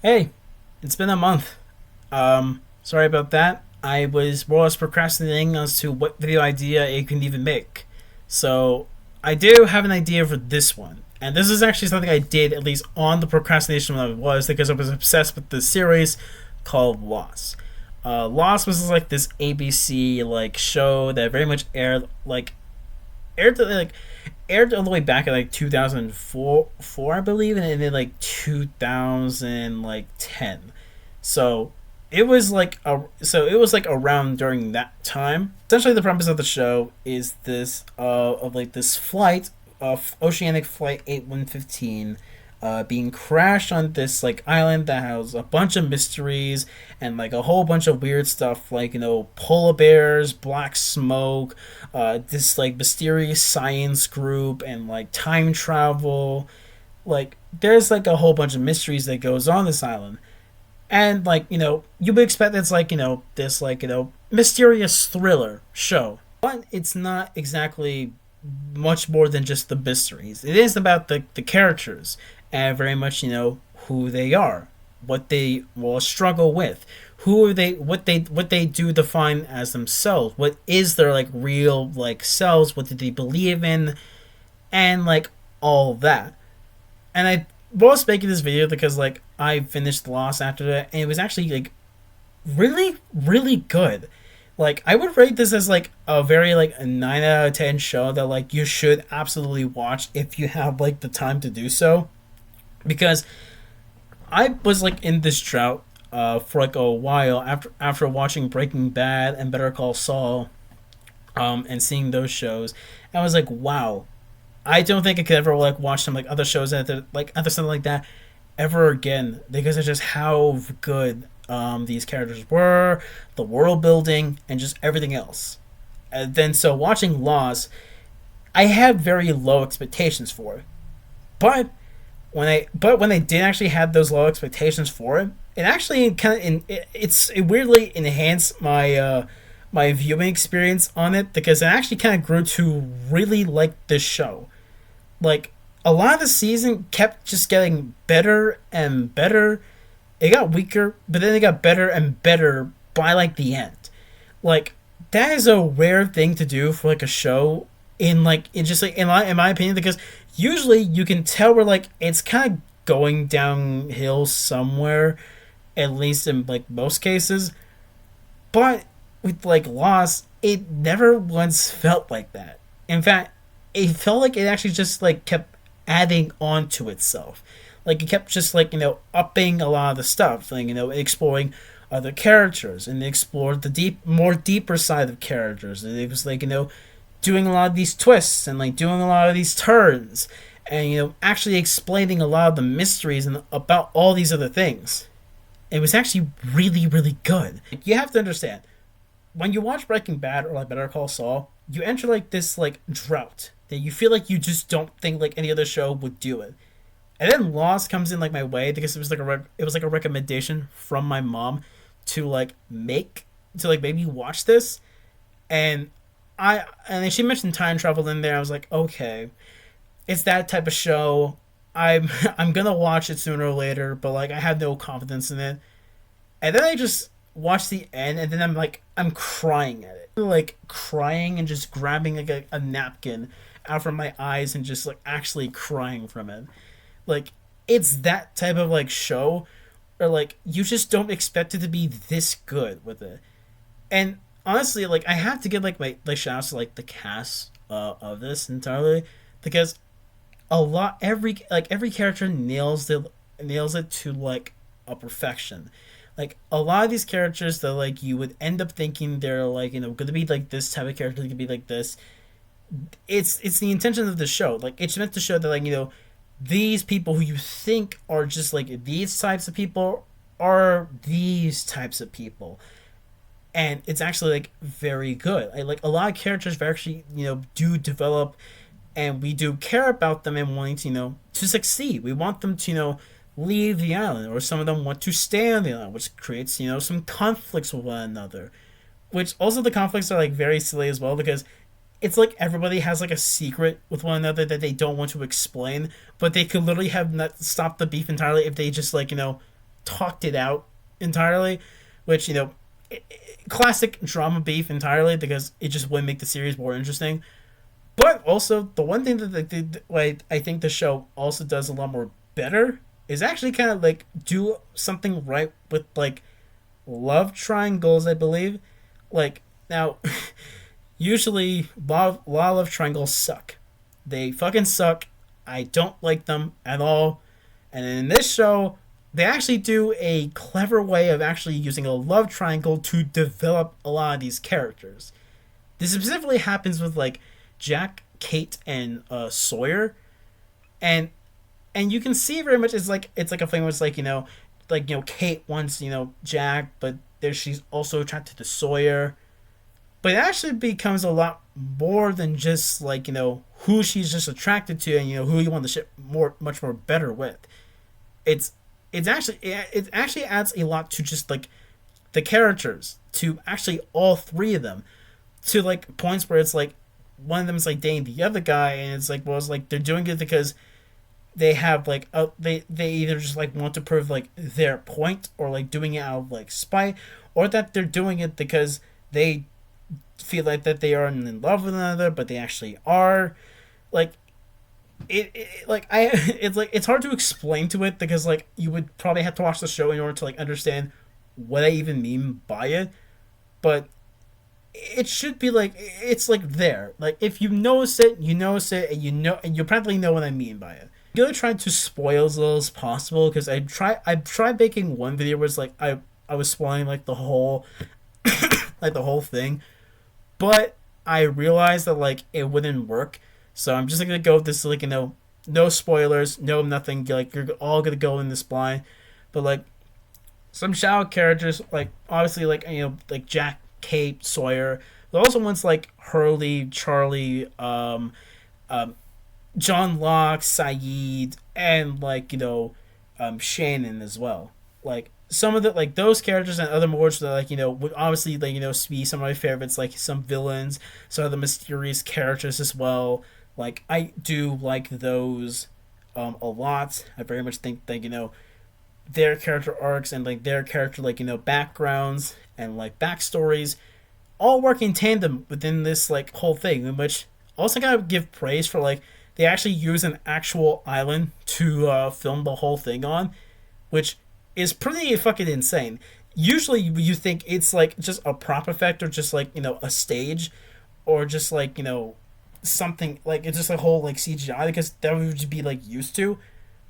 Hey, it's been a month. Sorry about that. I was more or less procrastinating as to what video idea it can even make. So, I do have an idea for this one. And this is actually something I did, at least on the procrastination when I was, because I was obsessed with the series called Lost. Lost was like this ABC like show that very much aired like aired all the way back at like 2004, I believe, and then like 2010. So it was like around during that time. Essentially, the premise of the show is this of like this flight of Oceanic Flight 8115 being crashed on this like island that has a bunch of mysteries and like a whole bunch of weird stuff, like polar bears, black smoke, this like mysterious science group, and like time travel. Like there's like a whole bunch of mysteries that goes on this island, and like you would expect it's like this like mysterious thriller show, but it's not exactly much more than just the mysteries. It is about the characters and very much who they are, what they will struggle with, who are they, what they do define as themselves, what is their like real like selves, what do they believe in, and like all that. And I was making this video because like I finished Lost after that, and it was actually like really good. Like I would rate this as like a very like a 9 out of 10 show that like you should absolutely watch if you have like the time to do so. Because I was like in this drought for like a while after watching Breaking Bad and Better Call Saul, and seeing those shows. I was like, wow, I don't think I could ever like watch some like other shows that like other something like that ever again, because of just how good these characters were, the world building, and just everything else. And then so watching Lost, I had very low expectations for it, but when I did actually have those low expectations for it, it actually it weirdly enhanced my viewing experience on it, because it actually kind of grew to really like this show. Like a lot of the season kept just getting better and better. It got weaker, but then it got better and better by like the end. Like that is a rare thing to do for like a show, in like in just like in my opinion, because usually you can tell where like it's kind of going downhill somewhere, at least in like most cases. But with like Lost, it never once felt like that. In fact, it felt like it actually just like kept adding on to itself. Like it kept just like upping a lot of the stuff, like exploring other characters, and explored the more deeper side of characters. And it was like doing a lot of these twists and like doing a lot of these turns, and actually explaining a lot of the mysteries and about all these other things. It was actually really good. Like, you have to understand, when you watch Breaking Bad or like Better Call Saul, you enter like this like drought that you feel like you just don't think like any other show would do it. And then Lost comes in like my way, because it was like a recommendation from my mom to like make to like maybe watch this. And and then she mentioned time travel in there. I was like, okay, it's that type of show. I'm gonna watch it sooner or later, but like I have no confidence in it. And then I just watch the end, and then I'm crying at it, like crying and just grabbing like a napkin out from my eyes and just like actually crying from it. Like it's that type of like show, or like you just don't expect it to be this good with it. And honestly, like I have to give like my like shout outs to like the cast of this entirely, because every character nails it to like a perfection. Like a lot of these characters that like you would end up thinking they're like gonna be like this type of character, gonna be like this. It's the intention of the show. Like it's meant to show that like these people who you think are just like these types of people are these types of people, and it's actually like very good. Like a lot of characters actually do develop, and we do care about them and wanting to to succeed. We want them to leave the island, or some of them want to stay on the island, which creates some conflicts with one another. Which also the conflicts are like very silly as well, because it's like everybody has like a secret with one another that they don't want to explain, but they could literally have not stopped the beef entirely if they just like talked it out entirely, which classic drama beef entirely because it just would make the series more interesting. But also the one thing that like I think the show also does a lot more better is actually kind of like do something right with like love triangles, I believe. Like now, usually lot of love triangles suck. They fucking suck. I don't like them at all. And in this show, they actually do a clever way of actually using a love triangle to develop a lot of these characters. This specifically happens with like Jack, Kate, and Sawyer, and you can see very much it's like a thing where it's like Kate wants Jack, but there she's also attracted to Sawyer, but it actually becomes a lot more than just like who she's just attracted to and who you want to ship much more better with. It's it actually adds a lot to just like the characters, to actually all three of them, to like points where it's like one of them is like dating the other guy, and it's like, well, it's like they're doing it because they have like they either just like want to prove like their point, or like doing it out of like spite, or that they're doing it because they feel like that they are in love with another, but they actually are. Like like I it's like it's hard to explain to it because like you would probably have to watch the show in order to like understand what I even mean by it. But it should be like it's like there. Like if you notice it, and you probably know what I mean by it. I'm gonna try to spoil as little as possible because I tried making one video where it's like I was spoiling like the whole like the whole thing, but I realized that like it wouldn't work. So I'm just gonna go with this like no spoilers, no nothing. Like you're all gonna go in this blind, but like some shout out characters like obviously like like Jack, Kate, Sawyer. But also ones like Hurley, Charlie, John Locke, Saeed, and like Shannon as well. Like some of the like those characters and other modes that like would obviously like be some of my favorites, like some villains, some of the mysterious characters as well. Like I do like those a lot. I very much think that their character arcs and like their character like backgrounds and like backstories all work in tandem within this like whole thing, in which also gotta give praise for like they actually use an actual island to film the whole thing on, which is pretty fucking insane. Usually you think it's like just a prop effect or just like a stage, or just like something like it's just a whole like CGI because that would just be like used to,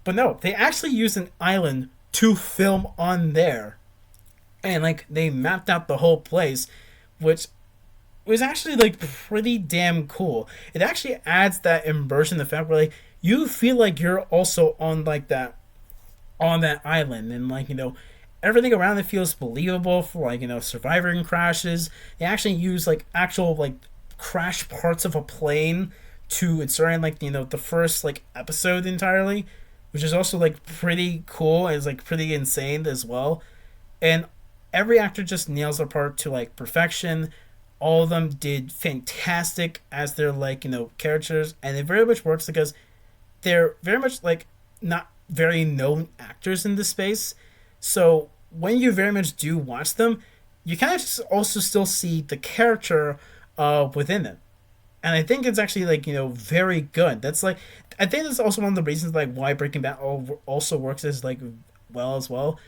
but no, they actually use an island to film on there, and like they mapped out the whole place, which was actually like pretty damn cool. It actually adds that immersion effect where like you feel like you're also on like that on that island, and like everything around it feels believable for like surviving crashes. They actually use like actual like crash parts of a plane to insert in like the first like episode entirely, which is also like pretty cool and is like pretty insane as well. And every actor just nails their part to like perfection. All of them did fantastic as their like characters, and it very much works because they're very much like not very known actors in this space. So when you very much do watch them, you kind of also still see the character within them, and I think it's actually like very good. That's like I think that's also one of the reasons like why Breaking Bad also works as like well as well.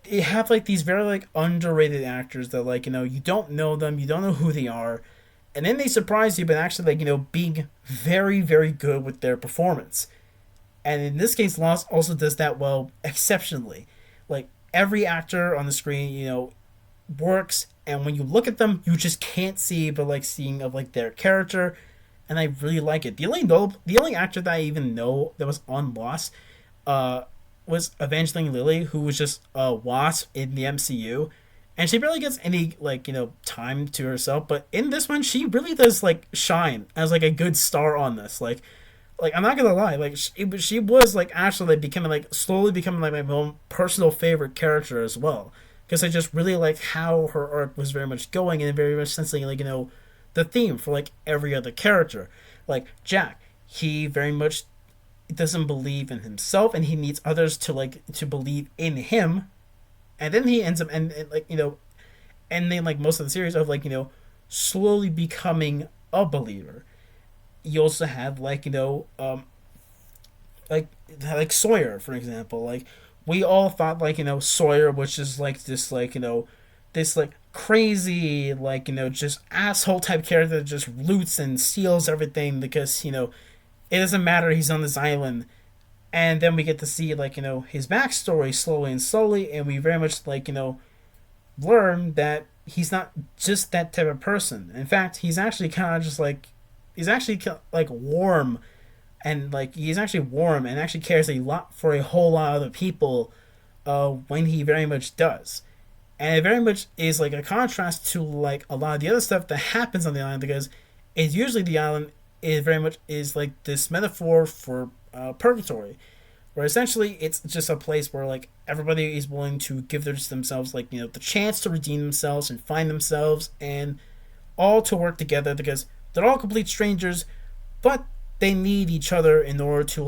You have like these very like underrated actors that like you don't know them, you don't know who they are, and then they surprise you, but actually like being very very good with their performance. And in this case, Lost also does that well exceptionally. Like every actor on the screen works, and when you look at them you just can't see but like seeing of like their character, and I really like it. The only actor that I even know that was on Lost was Evangeline Lilly, who was just Wasp in the MCU, and she barely gets any like time to herself, but in this one she really does like shine as like a good star on this. Like I'm not gonna lie, like she was like actually like becoming like slowly becoming like my own personal favorite character as well, because I just really like how her arc was very much going, and very much sensing like the theme for like every other character. Like Jack, he very much doesn't believe in himself, and he needs others to to believe in him. And then he ends up and like and then like most of the series of slowly becoming a believer. You also have like Sawyer, for example. Like we all thought Sawyer was just like this this like crazy just asshole type character that just loots and steals everything because it doesn't matter, he's on this island. And then we get to see his backstory slowly and slowly, and we very much learn that he's not just that type of person. In fact, he's actually kind of just he's actually warm, and he's actually warm and actually cares a lot for a whole lot of other people when he very much does. And it very much is like a contrast to a lot of the other stuff that happens on the island, because it's usually the island is very much is like this metaphor for purgatory, where essentially it's just a place where everybody is willing to give themselves the chance to redeem themselves and find themselves, and all to work together because they're all complete strangers, but they need each other in order to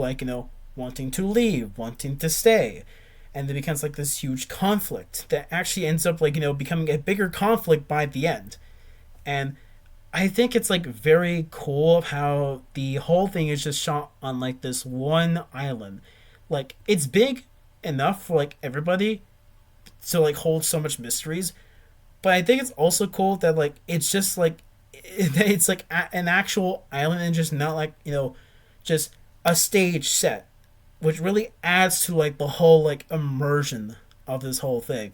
wanting to leave, wanting to stay. And it becomes this huge conflict that actually ends up becoming a bigger conflict by the end. And I think it's very cool of how the whole thing is just shot on this one island. It's big enough for everybody to hold so much mysteries, but I think it's also cool that it's just it's an actual island and just not just a stage set, which really adds to the whole immersion of this whole thing.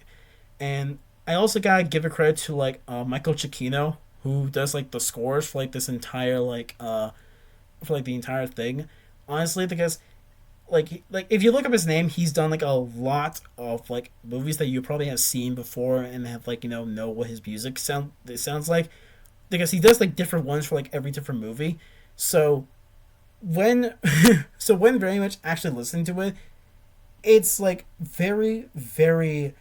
And I also gotta give a credit to Michael Cicchino, who does the scores for this entire for the entire thing. Honestly, because if you look up his name, he's done a lot of movies that you probably have seen before and have know what his music sounds like, because he does different ones for every different movie. So when when very much actually listening to it, it's very very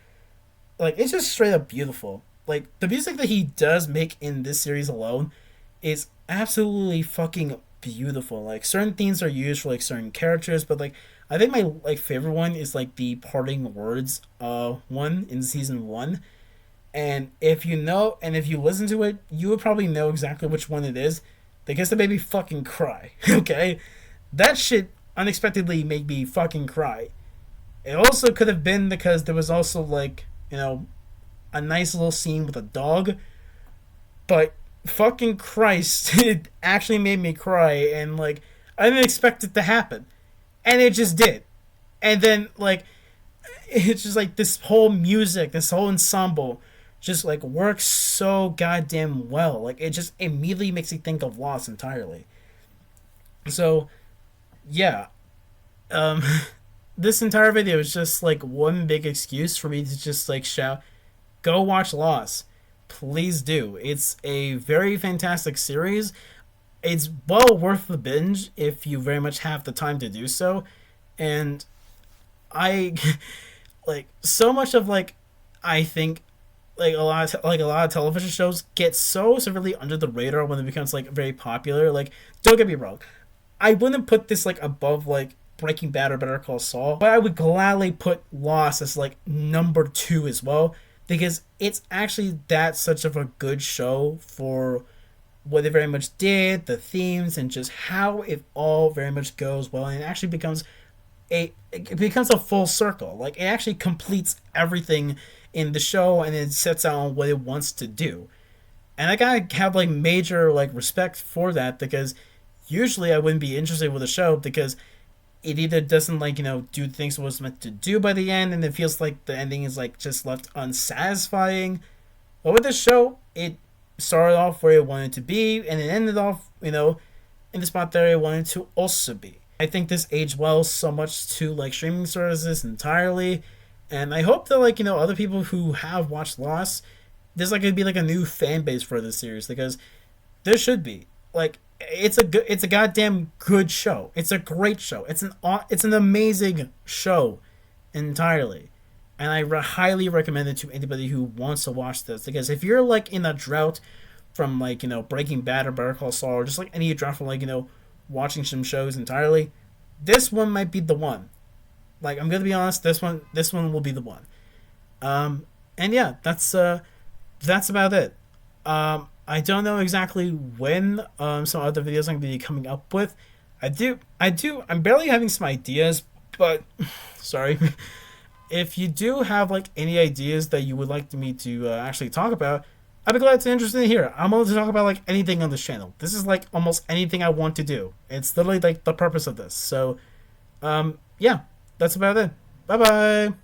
it's just straight up beautiful. The music that he does make in this series alone is absolutely fucking beautiful. Certain themes are used for certain characters, but I think my favorite one is the parting words one in season 1. And if you listen to it, you would probably know exactly which one it is, because it made me fucking cry. Okay, that shit unexpectedly made me fucking cry. It also could have been because there was also a nice little scene with a dog, but fucking Christ, it actually made me cry, and I didn't expect it to happen, and it just did. And then it's just this whole music, this whole ensemble just works so goddamn well. It just immediately makes you think of Lost entirely. So yeah, um this entire video is just one big excuse for me to just shout, go watch Lost. Please do. It's a very fantastic series. It's well worth the binge if you very much have the time to do so. And I so much of I think a lot of television shows get so severely under the radar when it becomes very popular. Don't get me wrong, I wouldn't put this above Breaking Bad or Better Call Saul, but I would gladly put Lost as number 2 as well, because it's actually that such of a good show for what it very much did, the themes, and just how it all very much goes well, and it actually becomes a full circle. It actually completes everything in the show, and it sets out on what it wants to do. And I gotta have major respect for that, because usually I wouldn't be interested with a show because it either doesn't do things it was meant to do by the end, and it feels the ending is just left unsatisfying. But with this show, it started off where it wanted to be, and it ended off in the spot that it wanted to also be. I think this aged well so much to streaming services entirely, and I hope that other people who have watched Lost, there's gonna be a new fan base for this series, because there should be. It's a goddamn good show. It's a great show. It's an amazing show entirely, and I highly recommend it to anybody who wants to watch this, because if you're in a drought from Breaking Bad or Better Call Saul, or just any drought from watching some shows entirely, this one might be the one. Like, I'm gonna be honest, this one will be the one. And yeah, that's about it. I don't know exactly when some other videos I'm gonna be coming up with. I'm barely having some ideas, but sorry. If you do have like any ideas that you would like me to actually talk about, I'd be glad to interested to hear. I'm willing to talk about like anything on this channel. This is like almost anything I want to do. It's literally like the purpose of this. So, yeah, that's about it. Bye bye.